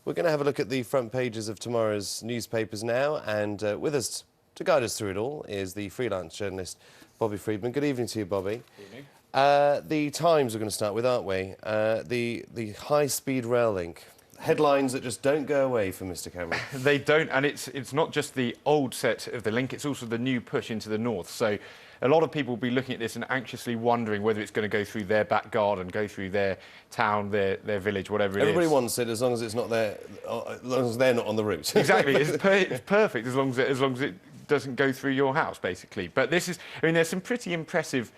We're going to have a look at the front pages of tomorrow's newspapers now, and with us to guide us through it all is the freelance journalist Bobby Friedman. Good evening to you, Bobby. Good evening. The Times we're going to start with, aren't we? The high-speed rail link. Headlines that just don't go away for Mr Cameron. They don't, and it's not just the old set of the link, it's also the new push into the north. So a lot of people will be looking at this and anxiously wondering whether it's going to go through their back garden, go through their town, their village, whatever it is. Everybody wants it as long as it's not there, as long as they're not on the route. Exactly, it's perfect as long as it doesn't go through your house, basically. But this is, I mean, there's some pretty impressive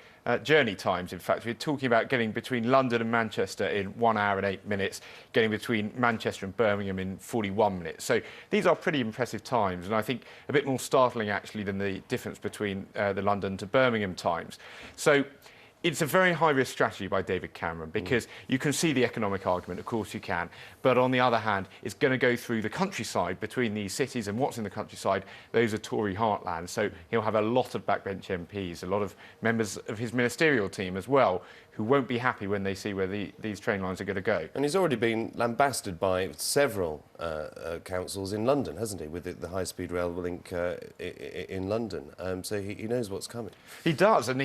journey times. In fact, we're talking about getting between London and Manchester in 1 hour and 8 minutes, getting between Manchester and Birmingham in 41 minutes. So these are pretty impressive times, and I think a bit more startling actually than the difference between the London to Birmingham times. So it's a very high-risk strategy by David Cameron because you can see the economic argument, of course you can, but on the other hand, it's going to go through the countryside between these cities, and what's in the countryside, those are Tory heartland, so he'll have a lot of backbench MPs, a lot of members of his ministerial team as well, who won't be happy when they see where these train lines are going to go. And he's already been lambasted by several councils in London, hasn't he, with the high-speed rail link in London. So he knows what's coming. He does, and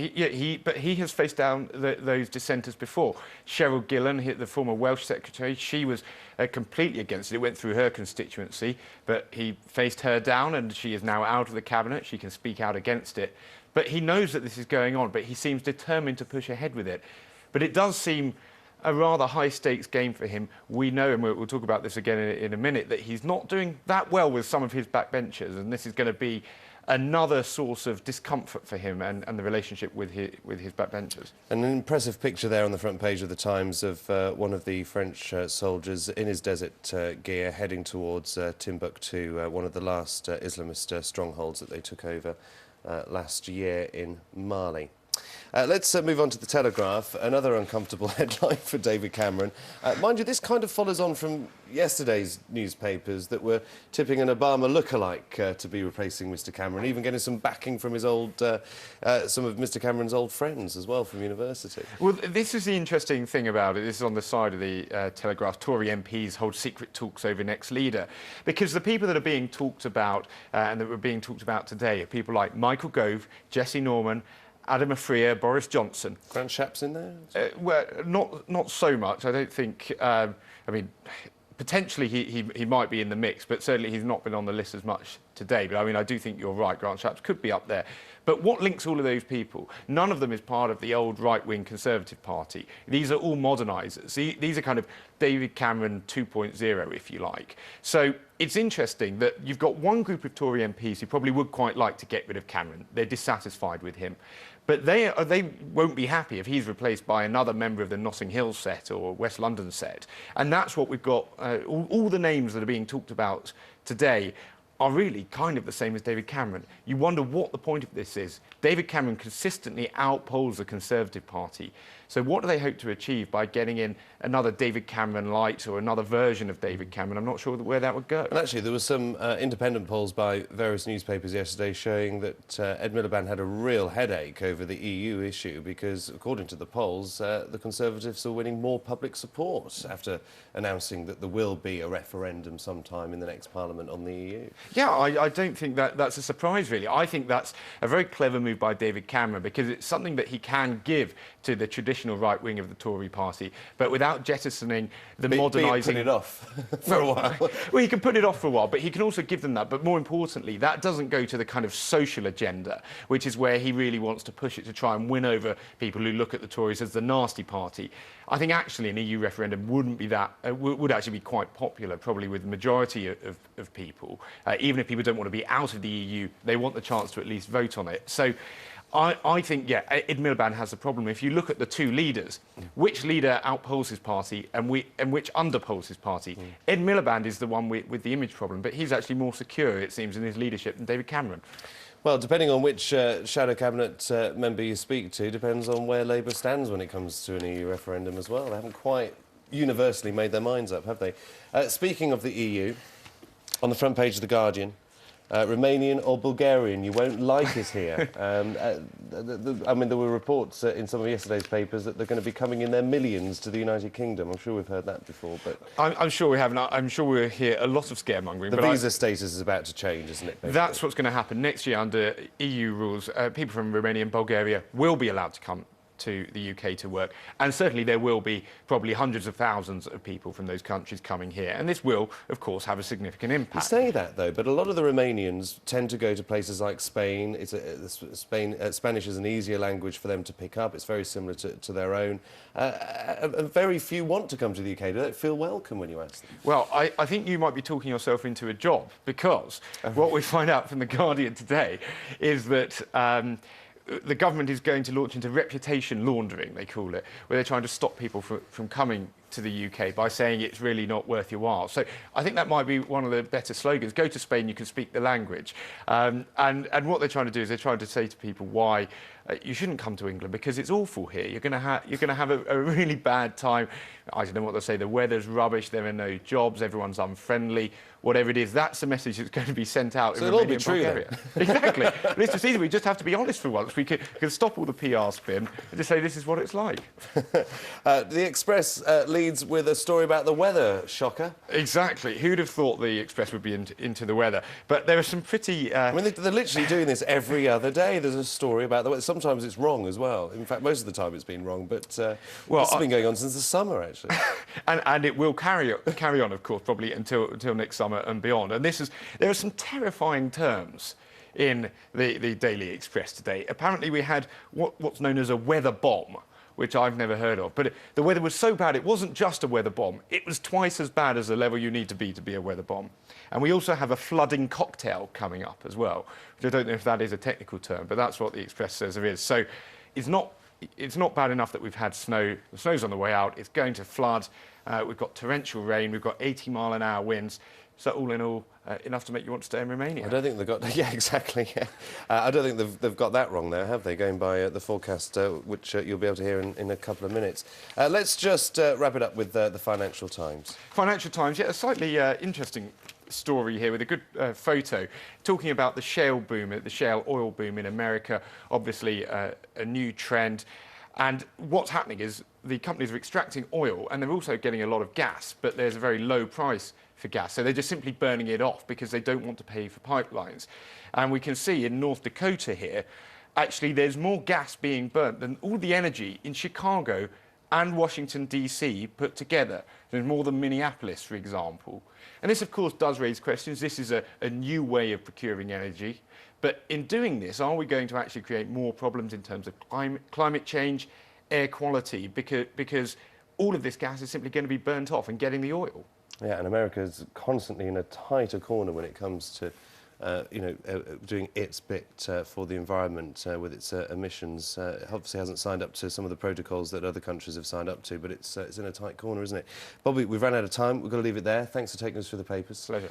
but he has faced down those dissenters before. Cheryl Gillan, the former Welsh secretary, she was completely against it. It went through her constituency, but he faced her down, and she is now out of the cabinet. She can speak out against it. But he knows that this is going on, but he seems determined to push ahead with it. But it does seem a rather high-stakes game for him. We know, and we'll talk about this again in a minute, that he's not doing that well with some of his backbenchers, and this is going to be another source of discomfort for him and the relationship with his backbenchers. An impressive picture there on the front page of the Times of one of the French soldiers in his desert gear heading towards Timbuktu, one of the last Islamist strongholds that they took over last year in Mali. Let's move on to the Telegraph, another uncomfortable headline for David Cameron. Mind you, this kind of follows on from yesterday's newspapers that were tipping an Obama lookalike to be replacing Mr Cameron, even getting some backing from his some of Mr Cameron's old friends as well from university. Well, this is the interesting thing about it. This is on the side of the Telegraph. Tory MPs hold secret talks over next leader, because the people that are being talked about and that were being talked about today are people like Michael Gove, Jesse Norman, Adam Afriyie, Boris Johnson. Grant Shapps in there? Well, not so much. I don't think. I mean, potentially he might be in the mix, but certainly he's not been on the list as much today. But I mean, I do think you're right. Grant Shapps could be up there. But what links all of those people? None of them is part of the old right-wing Conservative Party. These are all modernisers. These are kind of David Cameron 2.0, if you like. So it's interesting that you've got one group of Tory MPs who probably would quite like to get rid of Cameron. They're dissatisfied with him. But they won't be happy if he's replaced by another member of the Notting Hill set or West London set. And that's what we've got. All the names that are being talked about today are really kind of the same as David Cameron. You wonder what the point of this is. David Cameron consistently outpolls the Conservative Party. So what do they hope to achieve by getting in another David Cameron light or another version of David Cameron? I'm not sure where that would go. And actually, there was some independent polls by various newspapers yesterday showing that Ed Miliband had a real headache over the EU issue because, according to the polls, the Conservatives are winning more public support after announcing that there will be a referendum sometime in the next Parliament on the EU. Yeah, I don't think that's a surprise, really. I think that's a very clever move by David Cameron because it's something that he can give to the traditional right wing of the Tory party, but without jettisoning the modernising... Put it off for a while. Well, he can put it off for a while, but he can also give them that. But more importantly, that doesn't go to the kind of social agenda, which is where he really wants to push it to try and win over people who look at the Tories as the nasty party. I think actually an EU referendum wouldn't be that... would actually be quite popular, probably with the majority of people. Even if people don't want to be out of the EU, they want the chance to at least vote on it. So I think, yeah, Ed Miliband has a problem. If you look at the two leaders, which leader outpolls his party and which underpolls his party? Ed Miliband is the one with the image problem, but he's actually more secure, it seems, in his leadership than David Cameron. Well, depending on which shadow cabinet member you speak to, depends on where Labour stands when it comes to an EU referendum as well. They haven't quite universally made their minds up, have they? Speaking of the EU, on the front page of The Guardian, Romanian or Bulgarian. You won't like it here. I mean, there were reports in some of yesterday's papers that they're going to be coming in their millions to the United Kingdom. I'm sure we've heard that before, but... I'm sure we have, and I'm sure we'll hear a lot of scaremongering. The visa status is about to change, isn't it? Basically? That's what's going to happen. Next year, under EU rules, people from Romania and Bulgaria will be allowed to come to the UK to work, and certainly there will be probably hundreds of thousands of people from those countries coming here, and this will, of course, have a significant impact. You say that, though, but a lot of the Romanians tend to go to places like Spain. Spanish is an easier language for them to pick up. It's very similar to their own. And very few want to come to the UK. They don't feel welcome when you ask them. Well, I think you might be talking yourself into a job, because what we find out from The Guardian today is that the government is going to launch into reputation laundering, they call it, where they're trying to stop people from coming to the UK by saying it's really not worth your while. So I think that might be one of the better slogans. Go to Spain, you can speak the language. And what they're trying to do is they're trying to say to people why you shouldn't come to England, because it's awful here. You're going to have a really bad time. I don't know what they'll say. The weather's rubbish. There are no jobs. Everyone's unfriendly. Whatever it is, that's the message that's going to be sent out so in it'll Romania all be and true, Bulgaria. Exactly. But it's just easy. We just have to be honest for once. We can stop all the PR spin and just say this is what it's like. The Express leads with a story about the weather. Shocker. Exactly. Who'd have thought the Express would be into the weather? But there are some pretty... I mean, they're literally doing this every other day. There's a story about the weather. Sometimes it's wrong as well. In fact, most of the time it's been wrong. But well, it's been going on since the summer, actually. and it will carry on, of course, probably until next summer and beyond. And there are some terrifying terms in the Daily Express today. Apparently, we had what's known as a weather bomb, which I've never heard of. But the weather was so bad, it wasn't just a weather bomb. It was twice as bad as the level you need to be a weather bomb. And we also have a flooding cocktail coming up as well, which I don't know if that is a technical term, but that's what the Express says there is. So it's not bad enough that we've had snow. The snow's on the way out. It's going to flood. We've got torrential rain. We've got 80-mile-an-hour winds. So all in all, enough to make you want to stay in Romania. I don't think they've got... Yeah, exactly. Yeah. I don't think they've got that wrong there, have they? Going by the forecast, which you'll be able to hear in a couple of minutes. Let's just wrap it up with the Financial Times. Financial Times, yeah, a slightly interesting story here with a good photo talking about the shale boom, the shale oil boom in America. Obviously, a new trend. And what's happening is the companies are extracting oil and they're also getting a lot of gas, but there's a very low price for gas. So they're just simply burning it off because they don't want to pay for pipelines. And we can see in North Dakota here, actually there's more gas being burnt than all the energy in Chicago and Washington, D.C. put together. There's more than Minneapolis, for example. And this, of course, does raise questions. This is a new way of procuring energy. But in doing this, are we going to actually create more problems in terms of climate change, air quality? Because all of this gas is simply going to be burnt off and getting the oil. Yeah, and America is constantly in a tighter corner when it comes to doing its bit for the environment with its emissions. It obviously hasn't signed up to some of the protocols that other countries have signed up to, but it's in a tight corner, isn't it? Bobby, we've run out of time. We've got to leave it there. Thanks for taking us through the papers. Pleasure.